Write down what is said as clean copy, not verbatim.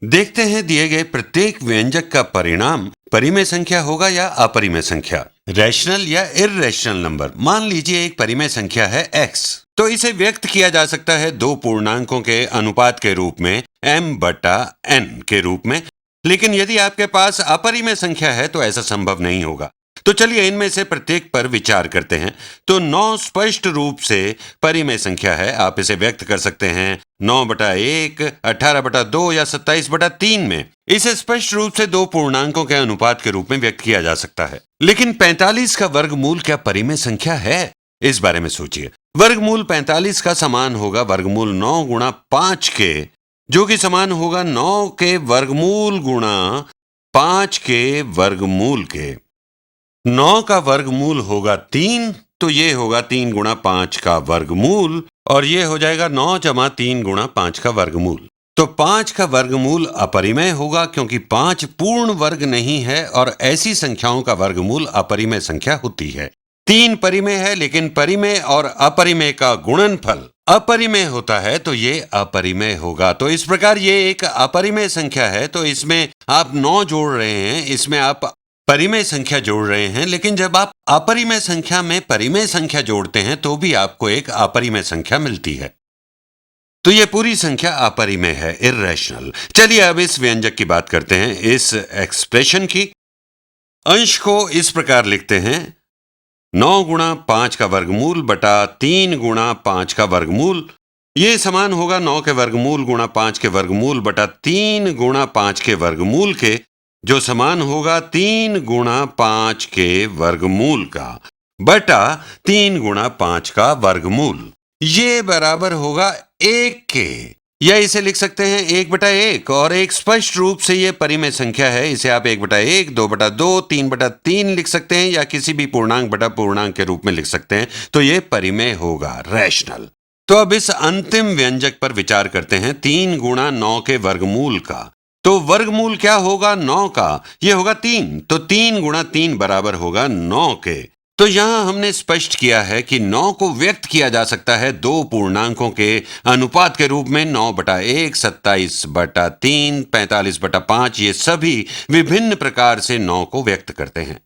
देखते हैं दिए गए प्रत्येक व्यंजक का परिणाम परिमेय संख्या होगा या अपरिमेय संख्या, रैशनल या इर्रेशनल नंबर। मान लीजिए एक परिमेय संख्या है x, तो इसे व्यक्त किया जा सकता है दो पूर्णांकों के अनुपात के रूप में m/n के रूप में। लेकिन यदि आपके पास अपरिमेय संख्या है तो ऐसा संभव नहीं होगा। तो चलिए इनमें से प्रत्येक पर विचार करते हैं। तो 9 स्पष्ट रूप से परिमेय संख्या है। आप इसे व्यक्त कर सकते हैं 9/1, 18/2 या 27/3 में। इसे स्पष्ट रूप से दो पूर्णांकों के अनुपात के रूप में व्यक्त किया जा सकता है। लेकिन 45 का वर्गमूल क्या परिमेय संख्या है? इस बारे में सोचिए। वर्गमूल 45 का समान होगा वर्गमूल 9 गुणा 5 के, जो कि समान होगा 9 के वर्गमूल गुणा 5 के वर्गमूल के। 9 का वर्गमूल होगा 3, तो ये होगा 3 गुणा 5 का वर्गमूल, और ये हो जाएगा 9 जमा 3 गुणा 5 का वर्गमूल। तो 5 का वर्गमूल अपरिमेय होगा क्योंकि 5 पूर्ण वर्ग नहीं है और ऐसी संख्याओं का वर्गमूल अपरिमेय संख्या होती है। 3 परिमेय है, लेकिन परिमेय और अपरिमेय का गुणनफल अपरिमेय होता है, तो ये अपरिमेय होगा। तो इस प्रकार ये एक अपरिमेय संख्या है, तो इसमें आप 9 जोड़ रहे हैं, इसमें आप परिमेय संख्या जोड़ रहे हैं। लेकिन जब आप अपरिमेय संख्या में परिमेय संख्या जोड़ते हैं तो भी आपको एक अपरिमेय संख्या मिलती है। तो ये पूरी संख्या अपरिमेय है, इर्रेशनल। चलिए अब इस व्यंजक की बात करते हैं, इस एक्सप्रेशन की। अंश को इस प्रकार लिखते हैं 9 गुणा 5 का वर्गमूल बटा 3 गुणा 5 का वर्गमूल। ये समान होगा 9 के वर्गमूल गुणा 5 के वर्गमूल बटा 3 गुणा 5 के वर्गमूल के, जो समान होगा 3 गुणा 5 के वर्गमूल का बटा 3 गुणा 5 का वर्गमूल। ये बराबर होगा 1 के, या इसे लिख सकते हैं 1/1। और एक स्पष्ट रूप से ये परिमेय संख्या है, इसे आप 1/1, 2/2, 3/3 लिख सकते हैं, या किसी भी पूर्णांक बटा पूर्णांक के रूप में लिख सकते हैं। तो ये परिमेय होगा, रैशनल। तो अब इस अंतिम व्यंजक पर विचार करते हैं 3 गुणा 9 के वर्गमूल का। तो वर्गमूल क्या होगा 9 का? ये होगा 3। तो 3 गुणा 3 बराबर होगा 9 के। तो यहां हमने स्पष्ट किया है कि 9 को व्यक्त किया जा सकता है दो पूर्णांकों के अनुपात के रूप में 9/1, 27/3, 45/5। ये सभी विभिन्न प्रकार से 9 को व्यक्त करते हैं।